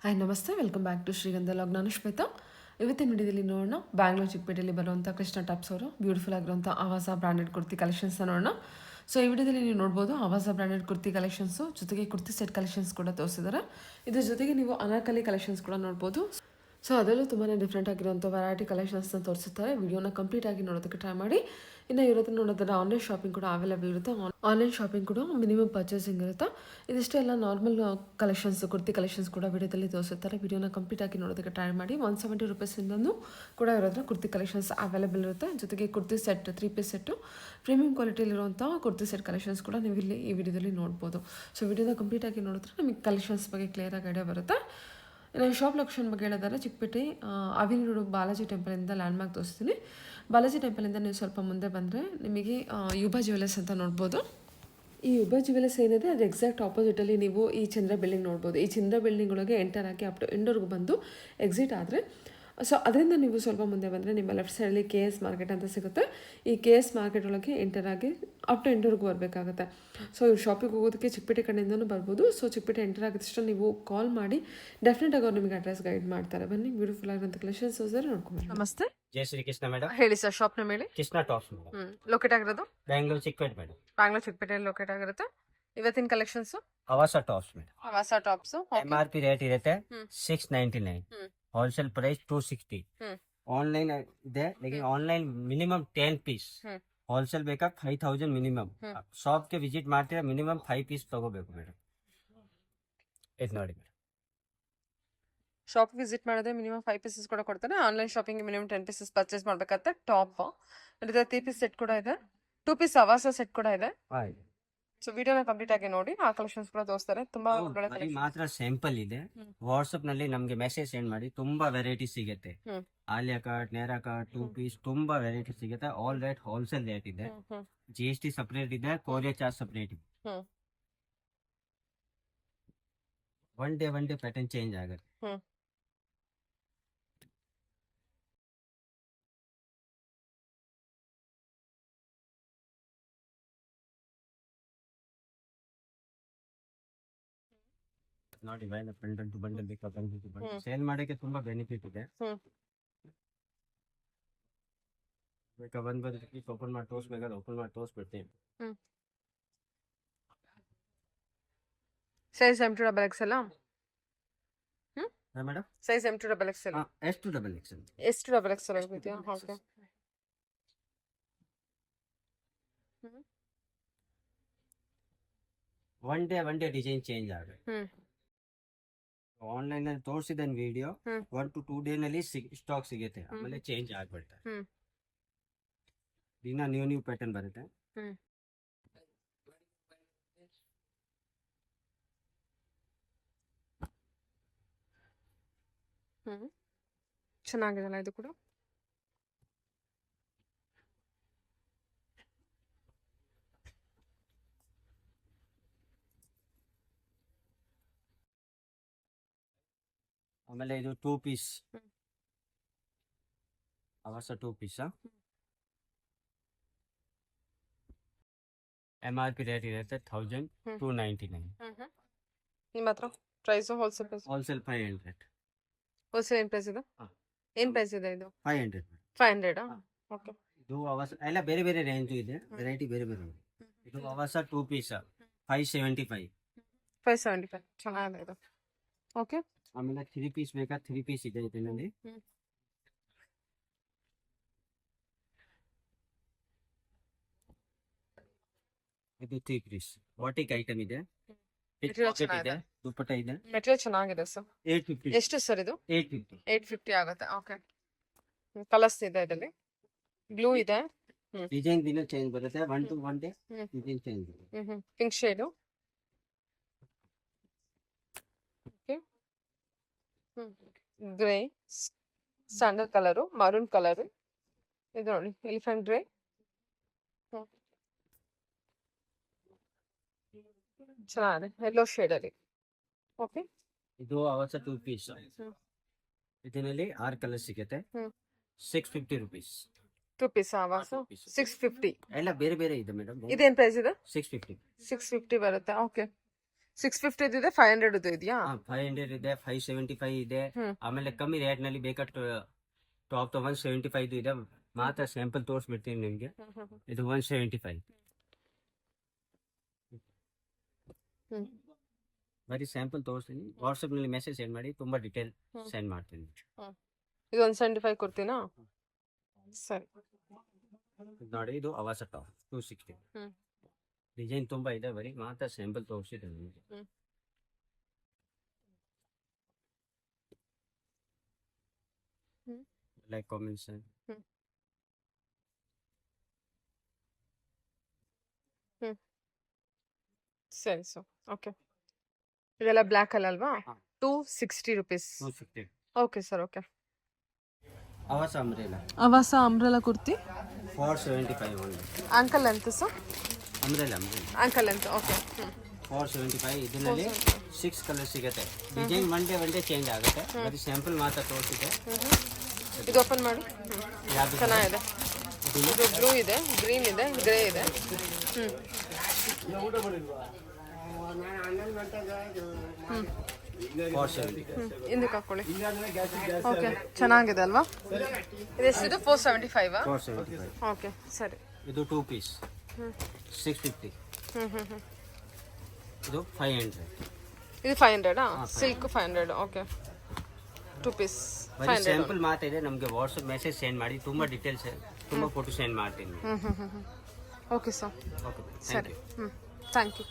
Hi ನಮಸ್ತೆ, welcome back to ಶ್ರೀಗಂಧ log. ನಾನು ಶ್ವೇತಾ. ಇವತ್ತಿನ ವಿಡಿಯೋದಲ್ಲಿ ನೋಡೋಣ ಬ್ಯಾಂಗ್ಳೂರ್ ಚಿಕ್ಕಪೇಟೆಯಲ್ಲಿ ಬರುವಂಥ ಕೃಷ್ಣ ಟಾಪ್ಸ್ ಅವರು ಬ್ಯೂಟಿಫುಲ್ ಆಗಿರುವಂಥ ಆವಾಸ ಬ್ರ್ಯಾಂಡೆಡ್ ಕುರ್ತಿ ಕಲೆಕ್ಷನ್ಸ್ನ ನೋಡೋಣ. ಸೊ ಈ ವಿಡಿಯೋದಲ್ಲಿ ನೀವು ನೋಡ್ಬೋದು ಆವಾಸ ಬ್ರ್ಯಾಂಡೆಡ್ ಕುರ್ತಿ ಕಲೆಕ್ಷನ್ಸು ಜೊತೆಗೆ ಕುರ್ತಿ ಸೆಟ್ ಕಲೆಕ್ಷನ್ಸ್ ಕೂಡ ತೋರಿಸಿದ್ದಾರೆ. ಇದ್ರ ಜೊತೆಗೆ ನೀವು ಅನಾರ್ಕಲಿ ಕಲೆಕ್ಷನ್ಸ್ ಕೂಡ ನೋಡ್ಬೋದು. ಸೊ ಅದರಲ್ಲೂ ತುಂಬಾ ಡಿಫ್ರೆಂಟ್ ಆಗಿರುವಂಥ ವೆರೈಟಿ ಕಲೆಕ್ಷನ್ಸ್ನ ತೋರಿಸುತ್ತಾರೆ. ವಿಡಿಯೋನ ಕಂಪ್ಲೀಟ್ ಆಗಿ ನೋಡೋದಕ್ಕೆ ಟ್ರೈ ಮಾಡಿ. ಇನ್ನು ಇರೋದನ್ನ ನೋಡೋದ್ರೆ ಆನ್ಲೈನ್ ಶಾಪಿಂಗ್ ಕೂಡ ಅವೈಲೇಬಲ್ ಇರುತ್ತೆ. ಆನ್ಲೈನ್ ಶಾಪಿಂಗ್ ಕೂಡ ಮಿನಿಮಮ್ ಪರ್ಚೇಸಿಂಗ್ ಇರುತ್ತೆ. ಇದಿಷ್ಟೇ ಎಲ್ಲ ನಾರ್ಮಲ್ ಕಲೆಕ್ಷನ್ಸ್, ಕುರ್ತಿ ಕಲೆಕ್ಷನ್ಸ್ ಕೂಡ ವಿಡಿಯೋದಲ್ಲಿ ತೋರಿಸುತ್ತಾರೆ. ವಿಡಿಯೋನ ಕಂಪ್ಲೀಟ್ ಆಗಿ ನೋಡೋದಕ್ಕೆ ಟ್ರೈ ಮಾಡಿ. 170 ರುಪೀಸಿಂದನೂ ಕೂಡ ಇರೋದ್ರ ಕುರ್ತಿ ಕಲೆಕ್ಷನ್ಸ್ ಅವೈಲೇಬಲ್ ಇರುತ್ತೆ. ಜೊತೆಗೆ kurti set 3 piece set premium ಕ್ವಾಲಿಟಿಯಲ್ಲಿರುವಂಥ ಕುರ್ತಿ ಸೆಟ್ ಕಲೆಕ್ಷನ್ಸ್ ಕೂಡ ನೀವು ಇಲ್ಲಿ ಈ ವಿಡಿಯೋದಲ್ಲಿ ನೋಡ್ಬೋದು. ಸೊ ವಿಡಿಯೋನ ಕಂಪ್ಲೀಟ್ ಆಗಿ ನೋಡಿದ್ರೆ ನಿಮಗೆ ಕಲೆಕ್ಷನ್ಸ್ ಬಗ್ಗೆ ಕ್ಲಿಯರಾಗಿ ಐಡಿಯಾ ಬರುತ್ತೆ. ನಾನು ಶಾಪ್ ಲೊಕೇಶನ್ ಬಗ್ಗೆ ಹೇಳಿದರೆ ಚಿಕ್ಕಪೇಟೆ ಅವಿನಿ ರೋಡ್ ಬಾಲಾಜಿ ಟೆಂಪಲಿಂದ ಲ್ಯಾಂಡ್ಮಾರ್ಕ್ ತೋರಿಸ್ತೀನಿ. ಬಾಲಾಜಿ ಟೆಂಪಲಿಂದ ನೀವು ಸ್ವಲ್ಪ ಮುಂದೆ ಬಂದರೆ ನಿಮಗೆ ಯುಬಾ ಜ್ಯುವೆಲರ್ಸ್ ಅಂತ ನೋಡ್ಬೋದು. ಈ ಯುಬಾ ಜ್ಯುವೆಲರ್ಸ್ ಏನಿದೆ ಅದು ಎಕ್ಸಾಕ್ಟ್ ಆಪೋಸಿಟಲ್ಲಿ ನೀವು ಈ ಚಂದ್ರ ಬಿಲ್ಡಿಂಗ್ ನೋಡ್ಬೋದು. ಈ ಚಂದ್ರ ಬಿಲ್ಡಿಂಗ್ ಒಳಗೆ ಎಂಟರ್ ಆಗಿ ಅಪ್ ಟು ಎಂಡವರೆಗೂ ಬಂದು ಎಕ್ಸಿಟ್ ಆದರೆ ಸೊ ಅದರಿಂದ ನೀವು ಸ್ವಲ್ಪ ಮುಂದೆ ಬಂದರೆ ನಿಮ್ಮ ಲೆಫ್ಟ್ ಸೈಡಲ್ಲಿ KS ಮಾರ್ಕೆಟ್ ಅಂತ ಸಿಗುತ್ತೆ. ಈ KS ಮಾರ್ಕೆಟ್ ಒಳಗೆ ಎಂಟರ್ ಆಗಿ ಅಪ್ ಟು ಎಂಡವರೆಗೂ ಬರಬೇಕಾಗುತ್ತೆ. ಸೊ ಇವ್ರು ಶಾಪಿಗೆ ಹೋಗೋದಕ್ಕೆ ಚಿಕ್ಕಪೇಟೆ ಕಡೆಯಿಂದನೂ ಬರ್ಬೋದು. ಸೊ ಚಿಕ್ಕಪೇಟೆ ಎಂಟರ್ ಆಗಿದ ತಕ್ಷಣ ನೀವು ಕಾಲ್ ಮಾಡಿ ಡೆಫಿನೆಟಾಗಿ ಅವ್ರು ನಿಮಗೆ ಅಡ್ರೆಸ್ ಗೈಡ್ ಮಾಡ್ತಾರೆ. ಬನ್ನಿ, ಬ್ಯೂಟಿಫುಲ್ ಆಗಿರೋಂಥ ಕಲೆಕ್ಷನ್ಸ್ ನೋಡ್ಕೊಂಡು. ನಮಸ್ತೆ, ಜೈ ಶ್ರೀ ಕೃಷ್ಣ ಮೇಡಮ್. ಹೇಳಿ ಸರ್, ಶಾಪ್ನ ಮೇಲೆ ಕೃಷ್ಣ ಟಾಪ್ಸ್ ಮೇಡಮ್. ಲೊಕೇಟ್ ಆಗಿರೋದು ಬ್ಯಾಂಗ್ಳೂರ್ ಚಿಕ್ಕಪೇಟೆ ಮೇಡಮ್. ಬ್ಯಾಂಗ್ಳೂರ್ ಚಿಕ್ಕಪೇಟೆಯಲ್ಲಿ ಲೊಕೇಟ್ ಆಗಿರುತ್ತೆ. ಇವತ್ತಿನ ಕಲೆಕ್ಷನ್ಸ್ ಆವಾಸ ಟಾಪ್ಸ್ ಮೇಡಮ್. ಹೊಸ ಟಾಪ್ಸ್ MRP ರೇಟ್ ಇರುತ್ತೆ 699, ಹೋಲ್ಸೇಲ್ ಪ್ರೈಸ್ 260. ಆನ್ಲೈನ್ ಇದೆ, ಆನ್ಲೈನ್ ಮಿನಿಮಮ್ 10 ಪೀಸ್, ಹೋಲ್ಸೇಲ್ ಬೇಕಾ 5000 ಮಿನಿಮಮ್. ಶಾಪ್ಗೆ ವಿಸಿಟ್ ಮಾಡ್ತೀರಾ ಮಿನಿಮಮ್ 5 ಪೀಸ್ ತಗೋಬೇಕು ಮೇಡಮ್. ಇದು ನೋಡಿ ಮೇಡಮ್, ಶಾಪ್ ವಿಸಿಟ್ ಮಾಡಿದ್ರೆ ಮಿನಿಮಮ್ 5 ಪೀಸಸ್ ಕೂಡ ಕೊಡ್ತಾರೆ. Online shopping minimum 10 pieces purchase ಮಾಡ್ಬೇಕಾಗುತ್ತೆ. ಟಾಪ್ 3 ಪೀಸ್ ಸೆಟ್ ಕೂಡ ಇದೆ, 2 ಪೀಸ್ ಆವಾಸ ಸೆಟ್ ಕೂಡ ಇದೆ. ಸೊ ವಿಡಿಯೋನ ಕಂಪ್ಲೀಟ್ ಆಗಿ ನೋಡಿ, ಆ ಕಲೆಕ್ಷನ್ಸ್ ಕೂಡ ತೋರಿಸ್ತಾರೆ. ತುಂಬಾ ಒಳ್ಳೆ ಬರೀ ಮಾತ್ರ ಸ್ಯಾಂಪಲ್ ಇದೆ. ವಾಟ್ಸ್ಆಪ್ ನಲ್ಲಿ ನಮ್ಗೆ ಮೆಸೇಜ್ ಸೆಂಡ್ ಮಾಡಿ, ತುಂಬಾ ವೆರೈಟಿ ಸಿಗುತ್ತೆ. ಆಲಿಯಾ ಕಟ್, ನೇರಾ ಕಟ್, 2 ಪೀಸ್ ತುಂಬಾ ವೆರೈಟಿ ಸಿಗುತ್ತೆ. ಆಲ್ ರೇಟ್ ಹೋಲ್ಸೇಲ್ ರೇಟ್ ಇದೆ. GST ಸಪರೇಟ್ ಇದೆ, ಕೊರಿಯರ್ ಚಾರ್ಜ್ ಸಪರೇಟ್ ಇದೆ. ಒನ್ ಡೇ ಪ್ಯಾಟರ್ನ್ ಚೇಂಜ್ ಆಗುತ್ತೆ. ನೋಡಿ, ಬಂಡಲ್ ಟು ಬಂಡಲ್ ಬೇಕಾ, ಬಂಡಲ್ ಟು ಬಂಡಲ್ ಸೇಲ್ ಮಾಡೋಕೆ ತುಂಬಾ ಬೆನಿಫಿಟ್ ಇದೆ. ಬೇಕಾ ಬಂದು ಓಪನ್ ಮಾಡಿ ತೋರಿಸ್ಬೇಕಾದ್ರೆ ಓಪನ್ ಮಾಡಿ ತೋರಿಸ್ಬಿಡ್ತೀನಿ. Size M2XL madam, size M2XL S2XL. ಎಷ್ಟು ಇದೆಯಾ? Okay. One day design change ಆಗುತ್ತೆ. ಆನ್ಲೈನ್ ನಲ್ಲಿ ತೋರಿಸಿದ ವಿಡಿಯೋ 1 to 2 ಡೇ ನಲ್ಲಿ ಸ್ಟಾಕ್ ಸಿಗುತ್ತೆ, ಆಮೇಲೆ ಚೇಂಜ್ ಆಗ್ಬಿಡ್ತಾರೆ. ದಿನ ನ್ಯೂ ಪ್ಯಾಟರ್ನ್ ಬರುತ್ತೆ. ಚೆನ್ನಾಗಿದೆಲ್ಲ ಇದು ಕೂಡ. ಆಮೇಲೆ ಇದು 2 ಪೀಸ್ ಆವಾಸ 2 ಪೀಸ್. MRP ರೇಟ್ ಇರುತ್ತೆ 1299. ನಿಮ್ಮ ಹತ್ರ price wholesale price? Wholesale 500. Wholesale ಏನ್ ಪ್ರೈಸ್ ಇದೆ? ಏನ್ ಪ್ರೈಸ್ ಇದೆ ಇದು? 500. 500. ಓಕೆ. ಇದು ಆವಾಸ ಎಲ್ಲ ಬೇರೆ ಬೇರೆ ರೇಂಜ್ ಇದೆ, ವೆರೈಟಿ ಬೇರೆ ಬೇರೆ. ಇದು ಆವಾಸ 2 ಪೀಸ್ 575. 575 ಚೆನ್ನಾಗಿದೆ ಇದು. ಓಕೆ. ಆಮೇಲೆ 3 ಪೀಸ್ ಬೇಕಾ, 3 ಪೀಸ್ ಇದೆ ಇದರಲ್ಲಿ. ಇದು 3 ಪೀಸ್ ಬಾಟಿಕ್ ಐಟಮ್ ಇದೆ. ಇದೆ, ದುಪ್ಪಟ್ಟ ಇದೆ. ಮೆಟೀರಿಯಲ್ ಚೆನ್ನಾಗಿದೆ ಸರ್. 850. ಎಷ್ಟು ಸರ್ ಇದು? 850. 850 ಆಗುತ್ತೆ. ಓಕೆ. ಕಲರ್ಸ್ ಇದೆ ಇದರಲ್ಲಿ, ಬ್ಲೂ ಇದೆ. ಡಿಸೈನ್ ದಿನ ಚೇಂಜ್ ಬರುತ್ತೆ. 1 to 1 ಡೇ ಡಿಸೈನ್ ಚೇಂಜ್ ಬರುತ್ತೆ. Pink shade. Okay. Grey, standard colour, maroon colour. ಇದು ನೋಡಿ ಎಲಿಫೆಂಟ್ ಗ್ರೇ. ಚೆನ್ನಾಗಿದೆ, ಯೆಲ್ಲೋ ಶೇಡ್ ಅಲ್ಲಿ. ಓಕೆ. ಇದು ಆವಾಸ 2 ಪೀಸ್. ಇದರಲ್ಲಿ 6 ಕಲರ್ ಸಿಗುತ್ತೆ. 650 ರುಪೀಸ್. 2 ಪೀಸ್ ಆವಾಸ 650. ಎಲ್ಲ ಬೇರೆ ಬೇರೆ ಇದೆ ಮೇಡಮ್. ಇದೇನ್ ಪ್ರೈಸ್ ಇದೆ? 650. 650 ಬರುತ್ತೆ. ಓಕೆ. 650 ಇದೆ, 500 ಇದೆಯಾ? 500 ಇದೆ, 575 ಇದೆ. ಆಮೇಲೆ ಕಮ್ಮಿ ರೇಟ್ ನಲ್ಲಿ ಬೇಕಾದ ಟಾಪ್ 175 ಇದೆ. ಮಾತ್ರ ಸ್ಯಾಂಪಲ್ ತೋರಿಸ್ಬಿಡ್ತೀನಿ ನಿಮ್ಗೆ. ಇದು 175. ಬರೀ ಸ್ಯಾಂಪಲ್ ತೋರಿಸ್ತೀನಿ. ವಾಟ್ಸಪ್ ನಲ್ಲಿ ಮೆಸೇಜ್ ಸೆಂಡ್ ಮಾಡಿ, ತುಂಬಾ ಡೀಟೇಲ್ ಸೆಂಡ್ ಮಾಡ್ತೀನಿ. ಇದು 175 ಕೊಡ್ತೀನಾ? ಸರಿ. ಇದು ನೋಡಿ, ಇದು ಅವಾಸ ಟಾಪ್ 260. ಡಿಸೈನ್ ತುಂಬಾ ಇದೆ, ಬರೀ ಮಾತ್ರ ಸ್ಯಾಂಪಲ್ ತೋರಿಸಿದೆ ನಿಮಗೆ. Like combination. ಸರಿ ಸರ್, ಓಕೆ. ಇದೆಲ್ಲ ಬ್ಲ್ಯಾಕ್ ಅಲ್ವಾ? 260 rupees. 260. Okay sir, okay. Avaasa umbrella. Avaasa umbrella kurti 475 only. Ankle length sir? Umbrella ankle length, okay. 475. ಇದರಲ್ಲಿ 6 ಕಲರ್ ಸಿಗುತ್ತೆ. ಡಿಸೈನ್ ಒನ್ ಡೇ ಚೇಂಜ್ ಆಗುತ್ತೆ. ಬರೀ ಸ್ಯಾಂಪಲ್ ಮಾತ್ರ ತೋರಿಸಿದೆ. ಇದು ಓಪನ್ ಮಾಡಿ. ಯಾವುದು ಚೆನ್ನಾಗಿದೆ. ಇದು ಬ್ಲೂ ಇದೆ, ಗ್ರೀನ್ ಇದೆ, ಗ್ರೇ ಇದೆ. ಹಿಂದಕ್ಕೆ ಹಾಕೊಳ್ಳಿ. ಓಕೆ, ಚೆನ್ನಾಗಿದೆ ಅಲ್ವಾ? ಇದೆಷ್ಟಿದು? 475. 475. ಓಕೆ, ಸರಿ. ಇದು 2 ಪೀಸ್ 650. ಇದು 500. ಇದು 500. ಸಿಲ್ಕ್ 500. ಓಕೆ, 2 ಪೀಸ್ ಬರೀ 500. ಸ್ಯಾಂಪಲ್ ಮಾತ್ರ ಇದೆ. ನಮಗೆ ವಾಟ್ಸಪ್ ಮೆಸೇಜ್ ಸೆಂಡ್ ಮಾಡಿ, ತುಂಬಾ ಡೀಟೇಲ್ಸ್, ತುಂಬಾ ಫೋಟೋ ಸೆಂಡ್ ಮಾಡ್ತೀನಿ. ಓಕೆ ಸರ್, ಓಕೆ, ಸರಿ. Thank you. Thank you.